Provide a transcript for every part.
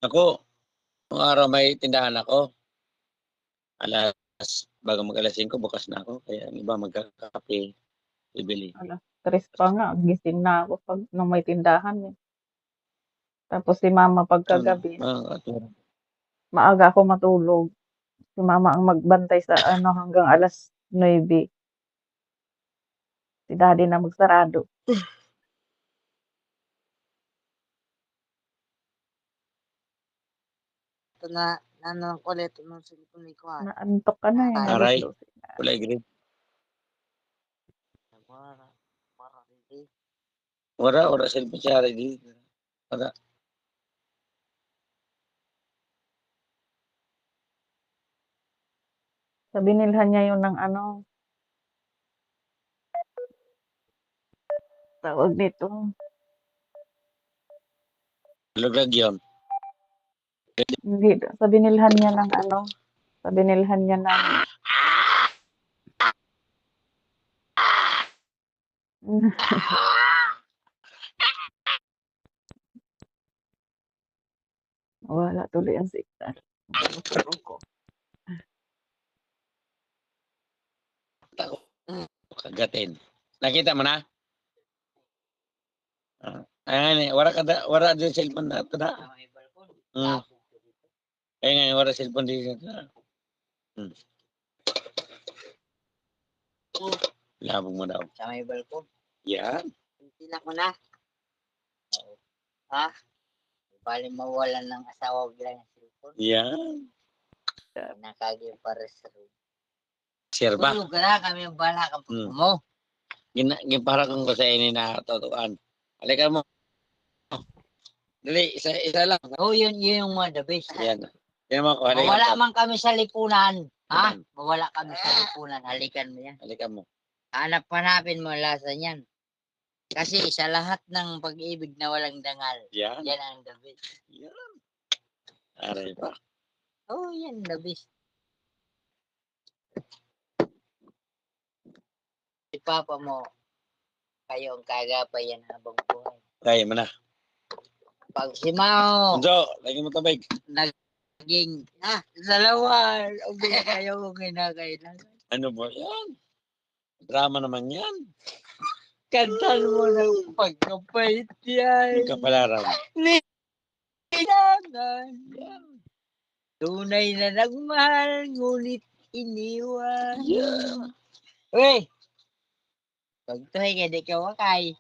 Ako, nung araw may tindahan ako. Bago mag-alas 5 bukas na ako. Kaya ang iba magkakape, bibili. 3 pa nga, gising na ako pag nung may tindahan eh. Tapos si mama pagkagabi, maaga ako matulog. Si mama ang magbantay sa hanggang alas 9. Si daddy na magsarado. Ito na ulit nung cellphone ko. Naantok ka na eh. Aray. alas 12 na. Kulay green. Wala cellphone siya ready. Wala. So, binilhan niya yun ng tawag nito. Lugag yun. Hindi, sa binilhan niya ng sa binilhan niya ng wala tuloy ang signal. Ko. Kagatin. Nakita mo na? Ayan, wala din cellphone na ito na. Ngayon, wala cellphone dito na. Labog mo daw. Sa may balkon. Yan. Tinak mo na. Ha? Bali mawalan ng asawa bigla ng cellphone. Yan. Nakagay para sa room. Sir ba? Tulog ka na, kami ang bala kang mo. Para kung sa ini na totoan. Halika mo. Dali, isa lang. Yun yung mga the best. Yan. Yan mo ako. Mawala man kami sa lipunan. Ha? Mawala kami sa lipunan. Halikan mo yan. Halika mo. Hanapin mo lasa niyan. Kasi sa lahat ng pag-ibig na walang dangal. Yan. Yan ang the best. Yan. Aray pa. Yan the best. Si Papa mo, kayo ang kagapay yan habang buhay. Kaya mo na. Pag si Mao, lagi mo tabig. Naging, dalawa, ang kayo kung kinakailangan. Ano ba yan? Drama naman yan. Kantan mo ng pagkapait yan. Kapalaran. Kailangan. Tunay na nagmahal, ngunit iniwan. Yeah. Uy! Pagtuhay ka, di ka wakay.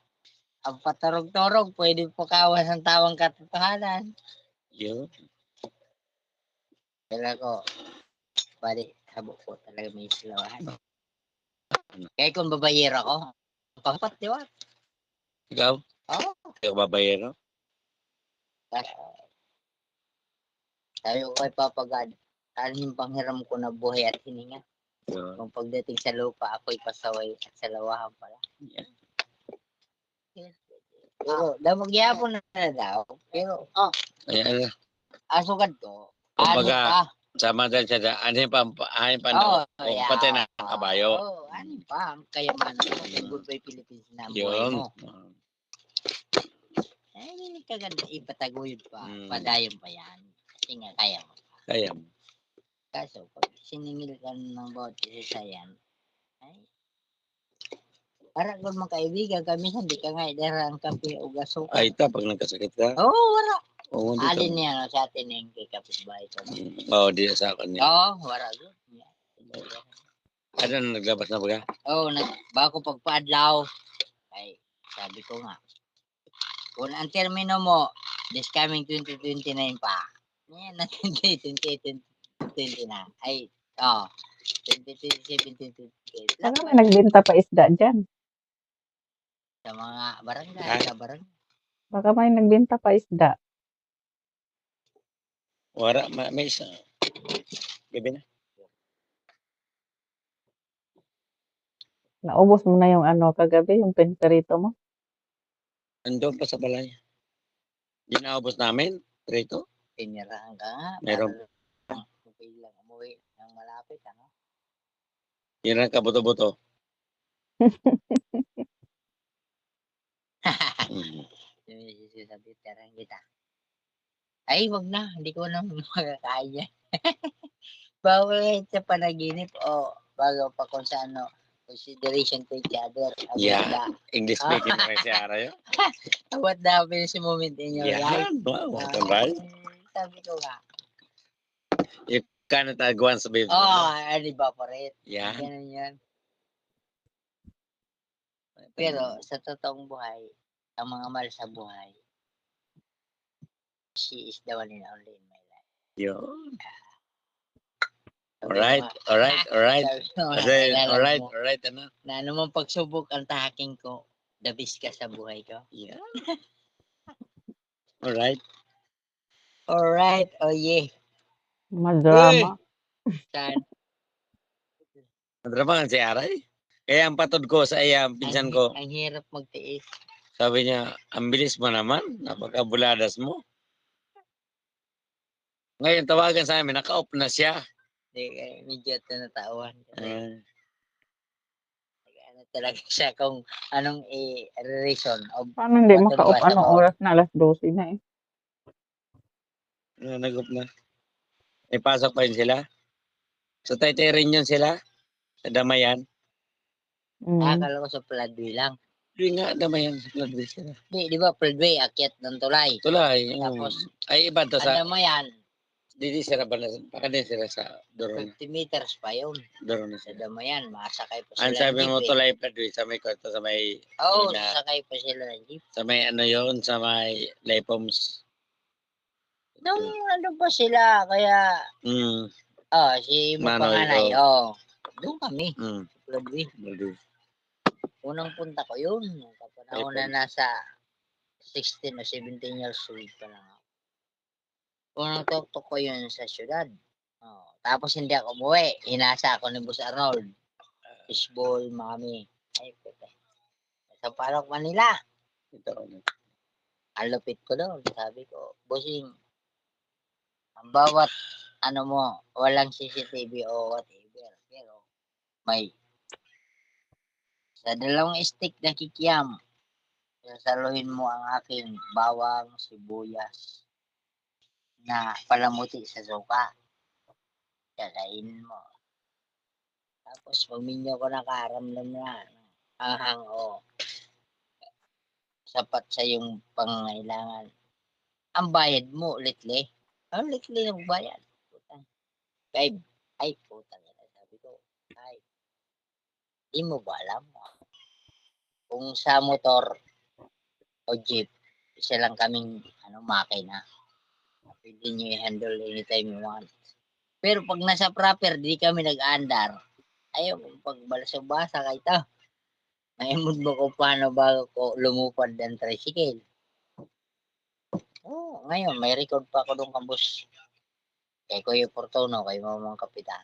Ang patorog-torog, pwede pakawas ang tawang katotohanan. Yeah. Kaya ko, pwede, habo ko talaga may silawahan. Kaya kung babayero ko, papat, di ba? Ikaw? Oo. Ikaw babayero? Sabi ko kay Papa God, ano yung panghiram ko na buhay at hininga? Yeah. Kung pagdating sa lupa, ako'y pasaway at sa lawahan pala. Yeah. Pero, damagyapon na daw. Pero, Ayan. asugad ko. Kumbaga, sama din siya. Ano yung daw? Pati na kabayo. Ano pa? Kaya man, goodbye Philippines na buhay mo. Hindi kaganda ipataguyod pa. Padayon pa yan. Kasi nga, kaya mo. Kaya mo. Kaso, pag siningil ka ng bawat isa yan, ay, para kung mga kaibigan kami, hindi ka nga idarang kape o gaso. Ay, pag nagkasakit ka? Wala. Alin niya, sa atin yung kay kapitbahay ko. Di sa akin niya. Wala. Ano, naglabas na ba ka? Bago pagpaadlaw, ay, sabi ko nga, kung ang termino mo, this coming 2029 pa, yan na 2029, ay, 2027, 2028. Saan naman nagbenta pa isda dyan? Sa mga barangay, sa barangay. Baka may nagbenta pa isda. Wala, may isa. Gabi na. Naubos mo na yung kagabi, yung pinperito mo? Andun pa sa balay. Ginaubos namin, rito. Pinirahan ka nga. Meron. Okay lang, umuwi ng malapit, ano? Yan ang kabuto-buto. Sabi, tarang kita. Ay, wag na. Hindi ko na makakain yan. Bawal sa panaginip o bago pa kung sa ano, consideration to each other. Yeah. English speaking na si Ara yun. What the happiness moment in your life? Yan. Wow. Ah, Right? sabi ko nga. You cannot agwan sa baby. Ano ba pa rin? Yan. Ganun yan. Pero sa totoong buhay, ang mga mahal sa buhay, she is the one and only in my life. Yun. Sabi ko Alright. nga, Alright. Alright. sabi ko nga, Kasi, naalala alright. mo, Alright. Ano? na anumang pagsubok ang tahaking ko, the best ka sa buhay ko. Yeah. Alright. Alright, oh yeah. Madrama. Saan? Madrama si Ara eh. Kaya ang patod ko sa iya, pinsan ko, Ang hirap magtiis. sabi niya, ang bilis mo naman. Napakabuladas mo. Ngayon, tawagan sa amin, naka-off na siya. Medyo tinatawan. Kasi Ah. ano talaga siya kung anong reason of Paano hindi patod maka-off? ba sa Anong mga oras na? 12:00 na eh. Nag-off na. May pasok pa yun sila. Sa Taytay rin yun sila. Sa Damayan. akala ko sa floodway lang. Hindi nga, Damayan. Sa Floodway sila. Di ba floodway, akyat ng tulay. Tulay. Tapos, ay, iba to sa, ano mo yan, didi sila ba na, baka din sila sa Doron. 50 meters pa yun. Doron na Sa sila. Damayan, masakay pa Ang sila ng sabi jeep mo, eh. Tulay Floodway, sa may kwarto, sa may, Oo, na- sasakay pa sila ng jeep. sa may ano yun, sa may Lepoms. Nung ano pa sila, kaya, Mm. si mo Manoy, panganay, doon kami, floodway. Floodway. Unang punta ko yun, kapanahon na nasa 16 o 17 years old pa lang ako. Unang tuktok ko yun sa syudad. Tapos hindi ako umuwi. Hinasa ako ni Boss Arnold. Fishball, mami. Ay, puta. Sa Parok, Manila. Ito, ano. Ang lupit ko doon. Sabi ko, bossing, ang bawat ano mo, walang CCTV o whatever. Pero may sa dalawang stick na kikiam, sasaluhin mo ang aking bawang sibuyas na palamuti sa suka. Kakainin mo. Tapos pag minyo ko nakaramdam na ahang sapat sa yung pangangailangan. Ang bayad mo, litli. Ang litli ng bayad. Putang. 5. Ay, putang ina. Sabi ko, ay, di mo ba alam? Kung sa motor o jeep, isa lang kaming makina. Pwede nyo i-handle anytime you want. Pero pag nasa proper, di kami nag-andar. Ayaw kung pagbalasabasa kay ito. Naimod mo kung paano bago ko lumupad ng tricycle. Ngayon, may record pa ako doon kambus. Kay Kuya Portono, kay Mamang Kapitan.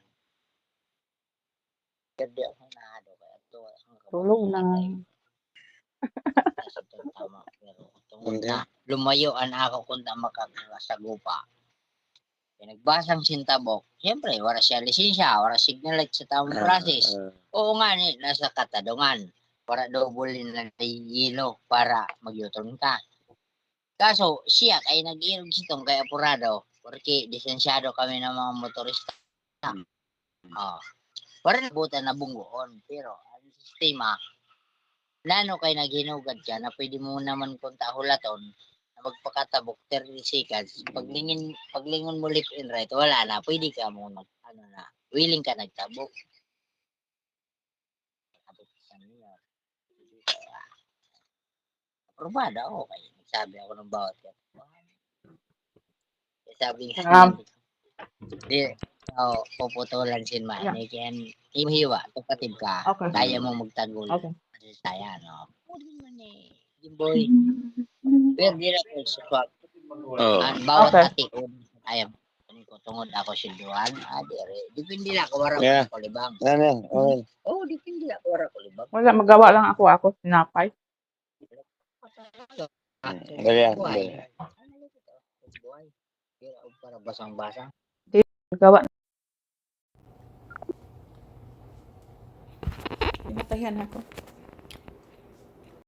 Pero di ako nahado. Kaya ito, Tulog na. Tama. Pero tungkol na, lumayuan ako kung na makakasagupa. Nagbasang sintabok. Siyempre, wala siya lisensya, wala signal light sa tamang process. Oo nga, nasa katadungan. Para dobulin na yelo para mag-U-turn ka. Kaso, siya ay nag-irog sitong kay apurado. Porque lisensyado kami ng mga motorista. Para nabutan na bunggoon. Pero, ang sistema, lano kay naghinugad ka na pwede mo naman kunta hulaton magpakatabok 30 seconds. Paglingon mo left and right, wala na. Pwede ka mo willing ka nagtabok. Aprobada, okay. Nagsabi ako ng bawat yan. Sabi nga, puputulan sin man. Kaya hiwa, kapatid ka. Okay. Kaya mo magtagol. Okay. Saya, no? Pwede man Jimboy. Pero di na ko swap. Bawat ati ko ayam ko tungod ako si Duan dire dipindi na ako wara ko libang dipindi ako wara ko libang Wala, magawa lang ako sinapay. Para basang-basang Magawa. Pinatayan ako.